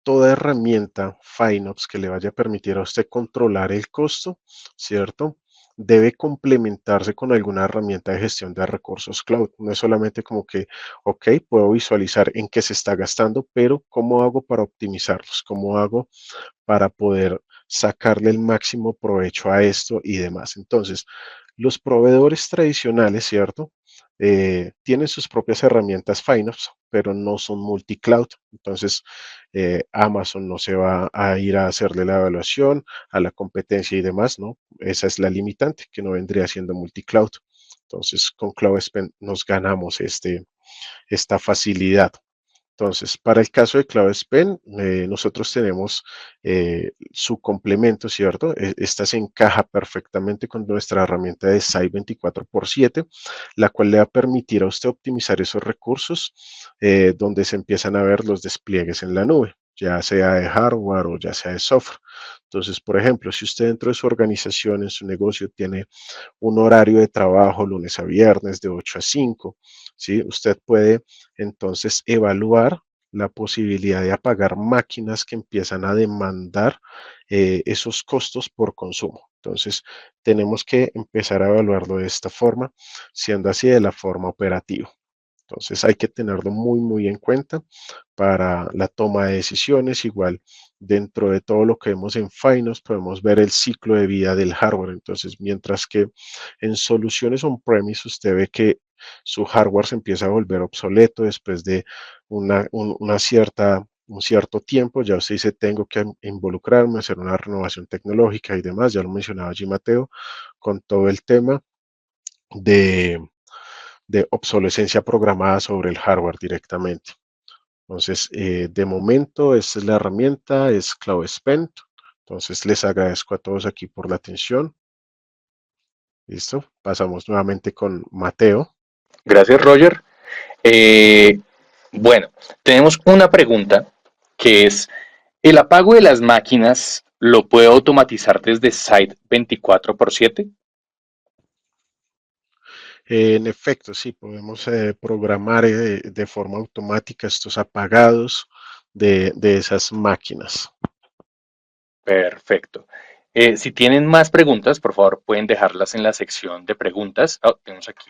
toda herramienta FinOps que le vaya a permitir a usted controlar el costo, ¿cierto? Debe complementarse con alguna herramienta de gestión de recursos cloud. No es solamente como que, ok, puedo visualizar en qué se está gastando, pero ¿cómo hago para optimizarlos? ¿Cómo hago para poder sacarle el máximo provecho a esto y demás? Entonces, los proveedores tradicionales, ¿cierto? Tienen sus propias herramientas FinOps, pero no son multi-cloud. Entonces, Amazon no se va a ir a hacerle la evaluación a la competencia y demás, ¿no? Esa es la limitante, que no vendría siendo multi-cloud. Entonces, con CloudSpend nos ganamos esta facilidad. Entonces, para el caso de CloudSpend, nosotros tenemos su complemento, ¿cierto? Esta se encaja perfectamente con nuestra herramienta de Site 24/7, la cual le va a permitir a usted optimizar esos recursos donde se empiezan a ver los despliegues en la nube, ya sea de hardware o ya sea de software. Entonces, por ejemplo, si usted dentro de su organización, en su negocio, tiene un horario de trabajo lunes a viernes de 8 a 5, ¿sí? Usted puede entonces evaluar la posibilidad de apagar máquinas que empiezan a demandar esos costos por consumo. Entonces, tenemos que empezar a evaluarlo de esta forma, siendo así de la forma operativa. Entonces hay que tenerlo muy, muy en cuenta para la toma de decisiones. Igual, dentro de todo lo que vemos en Finos, podemos ver el ciclo de vida del hardware. Entonces, mientras que en soluciones on-premise usted ve que su hardware se empieza a volver obsoleto después de un cierto tiempo, ya usted dice, tengo que involucrarme, hacer una renovación tecnológica y demás, ya lo mencionaba allí Mateo, con todo el tema de obsolescencia programada sobre el hardware directamente. Entonces, de momento, esta es la herramienta, es CloudSpend. Entonces, les agradezco a todos aquí por la atención. Listo. Pasamos nuevamente con Mateo. Gracias, Roger. Eh, bueno, tenemos una pregunta que es, ¿el apago de las máquinas lo puedo automatizar desde Site 24/7? En efecto, sí, podemos programar de forma automática estos apagados de esas máquinas. Perfecto. Si tienen más preguntas, por favor, pueden dejarlas en la sección de preguntas. Oh, tenemos aquí,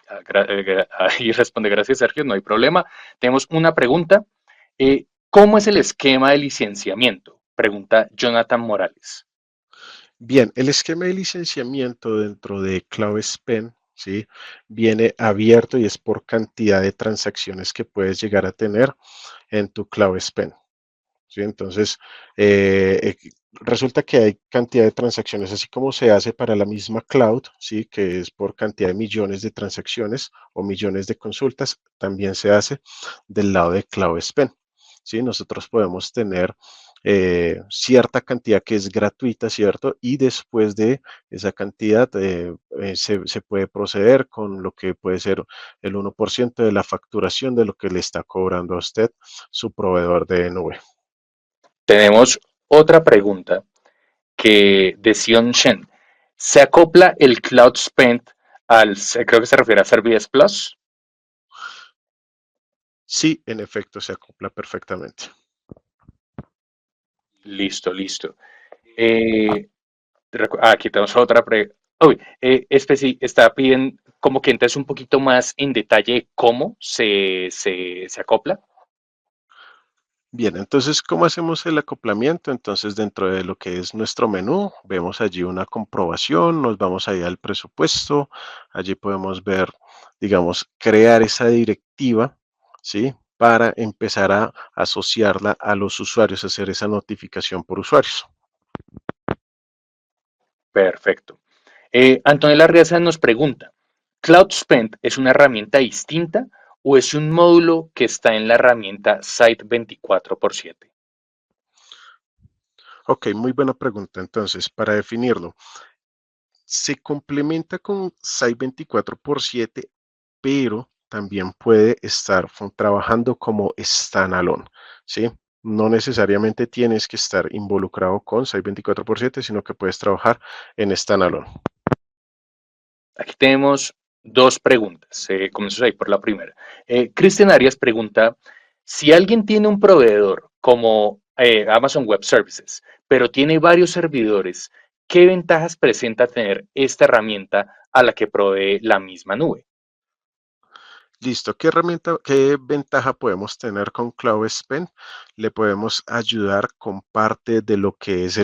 ahí responde, gracias Sergio, no hay problema. Tenemos una pregunta. ¿Cómo es el esquema de licenciamiento? Pregunta Jonathan Morales. Bien, el esquema de licenciamiento dentro de CloudSpen, ¿sí? Viene abierto y es por cantidad de transacciones que puedes llegar a tener en tu CloudSpen. ¿Sí? Entonces, resulta que hay cantidad de transacciones, así como se hace para la misma cloud, ¿sí? Que es por cantidad de millones de transacciones o millones de consultas, también se hace del lado de CloudSpen. ¿Sí? Nosotros podemos tener cierta cantidad que es gratuita, ¿cierto? Y después de esa cantidad se puede proceder con lo que puede ser el 1% de la facturación de lo que le está cobrando a usted su proveedor de nube. Tenemos otra pregunta que de Sion Shen. ¿Se acopla el Cloud Spend creo que se refiere a Service Plus? Sí, en efecto, se acopla perfectamente. Listo, listo. Eh, aquí tenemos otra pregunta. Uy, está pidiendo como que entres un poquito más en detalle cómo se acopla. Bien, entonces, ¿cómo hacemos el acoplamiento? Entonces, dentro de lo que es nuestro menú, vemos allí una comprobación, nos vamos ahí al presupuesto, allí podemos ver, digamos, crear esa directiva, ¿sí? Para empezar a asociarla a los usuarios, hacer esa notificación por usuarios. Perfecto. Antonella Riaza nos pregunta, ¿Cloud Spend es una herramienta distinta o es un módulo que está en la herramienta Site 24x7? Ok, muy buena pregunta. Entonces, para definirlo, se complementa con Site 24x7, pero también puede estar trabajando como standalone, ¿sí? No necesariamente tienes que estar involucrado con Site 24x7, sino que puedes trabajar en standalone. Aquí tenemos dos preguntas. Comenzamos ahí por la primera. Cristian Arias pregunta, si alguien tiene un proveedor como Amazon Web Services, pero tiene varios servidores, ¿qué ventajas presenta tener esta herramienta a la que provee la misma nube? Listo, ¿qué herramienta, qué ventaja podemos tener con CloudSpend? Le podemos ayudar con parte de lo que es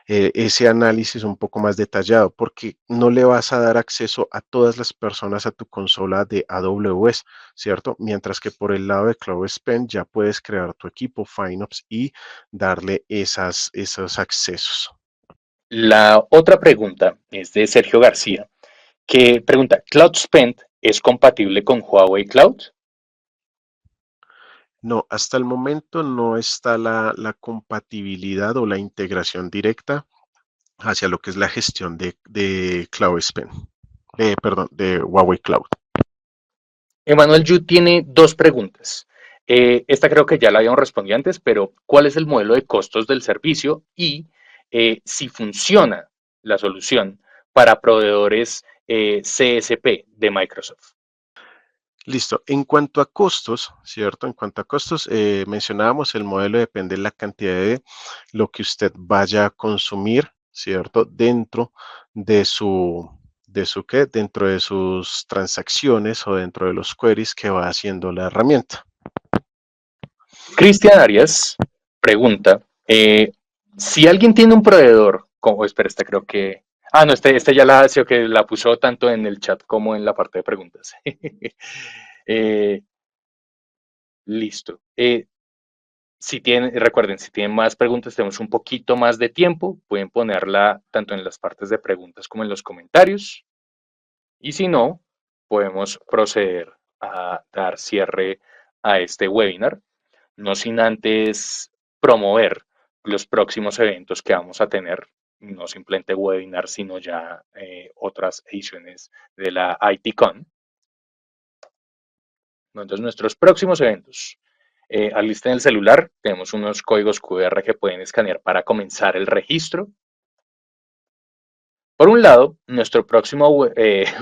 ese análisis un poco más detallado, porque no le vas a dar acceso a todas las personas a tu consola de AWS, ¿cierto? Mientras que por el lado de CloudSpend ya puedes crear tu equipo FinOps y darle esos accesos. La otra pregunta es de Sergio García, que pregunta, ¿Cloud Spend es compatible con Huawei Cloud? No, hasta el momento no está la compatibilidad o la integración directa hacia lo que es la gestión de CloudSpend, perdón, de Huawei Cloud. Emanuel Yu tiene dos preguntas. Esta creo que ya la habíamos respondido antes, pero ¿cuál es el modelo de costos del servicio y si funciona la solución para proveedores CSP de Microsoft? Listo. En cuanto a costos, ¿cierto? En cuanto a costos, mencionábamos el modelo depende de la cantidad de lo que usted vaya a consumir, ¿cierto? Dentro de su qué, dentro de sus transacciones o dentro de los queries que va haciendo la herramienta. Cristian Arias pregunta, si alguien tiene un proveedor, como, espera, esta creo que... Ah, no, este ya la, sí, que la puso tanto en el chat como en la parte de preguntas. eh, listo. Si tienen, recuerden, si tienen más preguntas, tenemos un poquito más de tiempo, pueden ponerla tanto en las partes de preguntas como en los comentarios. Y si no, podemos proceder a dar cierre a este webinar, no sin antes promover los próximos eventos que vamos a tener, no simplemente webinar, sino ya otras ediciones de la ITCon. Entonces, nuestros próximos eventos. Alisten el celular, tenemos unos códigos QR que pueden escanear para comenzar el registro. Por un lado, nuestro próximo webinar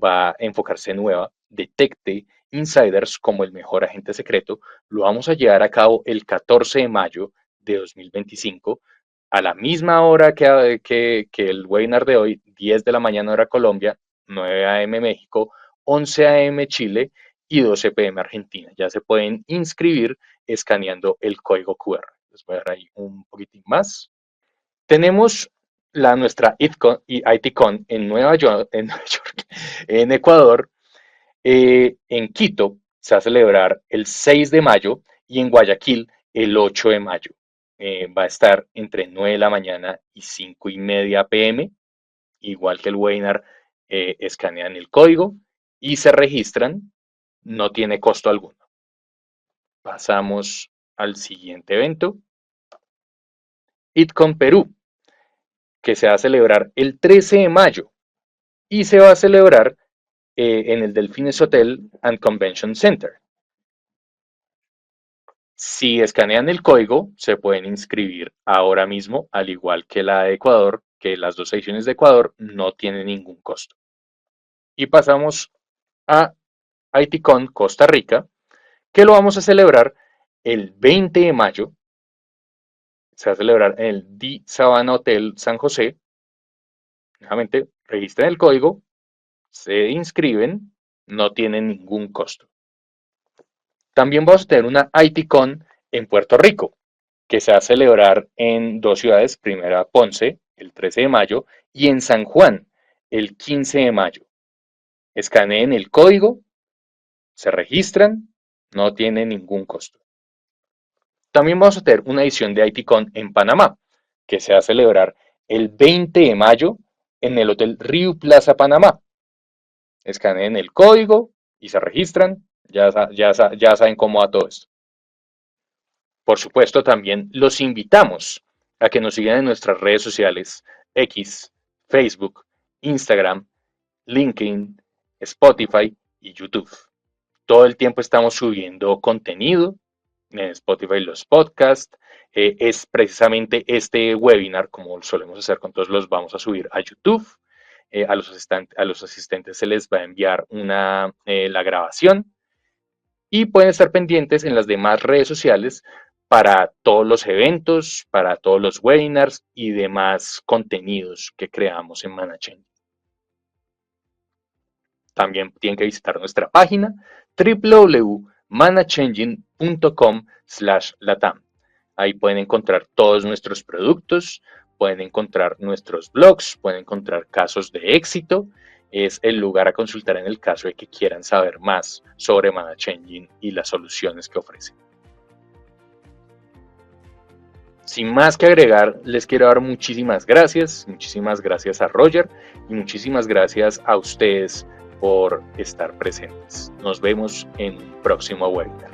va a enfocarse en Nueva, detecte insiders como el mejor agente secreto, lo vamos a llevar a cabo el 14 de mayo de 2025 a la misma hora que el webinar de hoy, 10 de la mañana hora Colombia, 9 a.m. México, 11 a.m. Chile y 12 p.m. Argentina. Ya se pueden inscribir escaneando el código QR. Les voy a dar ahí un poquitín más. Tenemos nuestra ITCon en Nueva York, en Ecuador, en Quito se va a celebrar el 6 de mayo y en Guayaquil el 8 de mayo. Va a estar entre 9 de la mañana y 5:30 p.m. Igual que el webinar, escanean el código y se registran. No tiene costo alguno. Pasamos al siguiente evento. ITCon Perú, que se va a celebrar el 13 de mayo y se va a celebrar en el Delfines Hotel and Convention Center. Si escanean el código, se pueden inscribir ahora mismo, al igual que la de Ecuador, que las dos ediciones de Ecuador no tienen ningún costo. Y pasamos a ITCon Costa Rica, que lo vamos a celebrar el 20 de mayo. Se va a celebrar en el The Sabana Hotel San José. Nuevamente, registren el código, se inscriben, no tienen ningún costo. También vamos a tener una ITCon en Puerto Rico, que se va a celebrar en dos ciudades, primera Ponce, el 13 de mayo, y en San Juan, el 15 de mayo. Escaneen el código, se registran, no tiene ningún costo. También vamos a tener una edición de ITCon en Panamá, que se va a celebrar el 20 de mayo en el Hotel Riu Plaza Panamá. Escaneen el código y se registran, ya saben cómo va todo esto. Por supuesto, también los invitamos a que nos sigan en nuestras redes sociales, X, Facebook, Instagram, LinkedIn, Spotify y YouTube. Todo el tiempo estamos subiendo contenido en Spotify, los podcasts. Es precisamente este webinar, como solemos hacer con todos, los vamos a subir a YouTube. A los asistentes se les va a enviar la grabación y pueden estar pendientes en las demás redes sociales para todos los eventos, para todos los webinars y demás contenidos que creamos en ManaChanging. También tienen que visitar nuestra página www.manachanging.com/latam. Ahí pueden encontrar todos nuestros productos, pueden encontrar nuestros blogs, pueden encontrar casos de éxito. Es el lugar a consultar en el caso de que quieran saber más sobre ManaChanging y las soluciones que ofrece. Sin más que agregar, les quiero dar muchísimas gracias a Roger y muchísimas gracias a ustedes por estar presentes. Nos vemos en un próximo webinar.